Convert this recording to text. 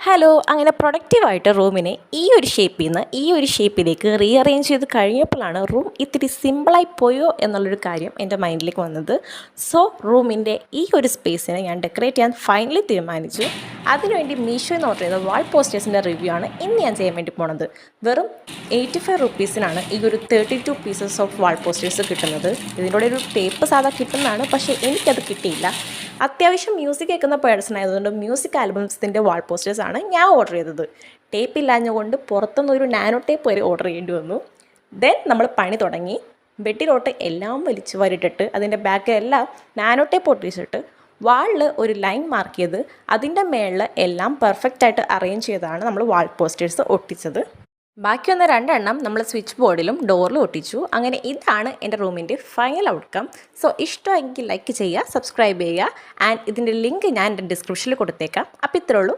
Hello അങ്ങനെ പ്രൊഡക്റ്റീവായിട്ട് റൂമിനെ ഈ ഒരു ഷേപ്പിൽ നിന്ന് ഈ ഒരു ഷേപ്പിലേക്ക് റീഅറേഞ്ച് ചെയ്ത് കഴിഞ്ഞപ്പോഴാണ് റൂം ഇത്തിരി സിമ്പിളായി പോയോ എന്നുള്ളൊരു കാര്യം എൻ്റെ മൈൻഡിലേക്ക് വന്നത്. സോ റൂമിൻ്റെ ഈ ഒരു സ്പേസിനെ ഞാൻ ഡെക്കറേറ്റ് ചെയ്യാൻ ഫൈനലി തീരുമാനിച്ചു. അതിനുവേണ്ടി മീഷോയിൽ നിന്ന് ഓർഡർ ചെയ്ത വാൾ പോസ്റ്റേഴ്സിൻ്റെ റിവ്യൂ ആണ് ഇന്ന് ഞാൻ ചെയ്യാൻ വേണ്ടി പോണത്. വെറും 85 റുപ്പീസിനാണ് ഈ ഒരു 32 പീസസ് ഓഫ് വാൾ പോസ്റ്റേഴ്സ് കിട്ടുന്നത്. ഇതിൻ്റെ ഒരു ടേപ്പ് സാധാ കിട്ടുന്നതാണ്, പക്ഷേ എനിക്കത് കിട്ടിയില്ല. അത്യാവശ്യം മ്യൂസിക് കേൾക്കുന്ന പേഴ്സൺ ആയതുകൊണ്ട് മ്യൂസിക് ആൽബംസിൻ്റെ വാൾ പോസ്റ്റേഴ്സാണ് ഞാൻ ഓർഡർ ചെയ്തത്. ടേപ്പ് ഇല്ലാഞ്ഞുകൊണ്ട് പുറത്തുനിന്ന് ഒരു നാനോ ടേപ്പ് വരെ ഓർഡർ ചെയ്യേണ്ടി വന്നു. ദെൻ നമ്മൾ പണി തുടങ്ങി. ബെഡിലോട്ട് എല്ലാം വലിച്ചു വാരിട്ടിട്ട് അതിൻ്റെ ബാക്കിലെല്ലാം നാനോ ടേപ്പ് ഒട്ടിച്ചിട്ട് വാളിൽ ഒരു ലൈൻ മാർക്ക് ചെയ്ത് അതിൻ്റെ മേളിൽ എല്ലാം പെർഫെക്റ്റായിട്ട് അറേഞ്ച് ചെയ്താണ് നമ്മൾ വാൾ പോസ്റ്റേഴ്സ് ഒട്ടിച്ചത്. ബാക്കി വന്ന 2 എണ്ണം നമ്മൾ സ്വിച്ച് ബോർഡിലും ഡോറിലും ഒട്ടിച്ചു. അങ്ങനെ ഇതാണ് എൻ്റെ റൂമിൻ്റെ ഫൈനൽ ഔട്ട്കം. സോ ഇഷ്ടമെങ്കിൽ ലൈക്ക് ചെയ്യുക, സബ്സ്ക്രൈബ് ചെയ്യുക. ആൻഡ് ഇതിൻ്റെ ലിങ്ക് ഞാൻ എൻ്റെ ഡിസ്ക്രിപ്ഷനിൽ കൊടുത്തേക്കാം. അപ്പോൾ ഇത്രേ ഉള്ളൂ.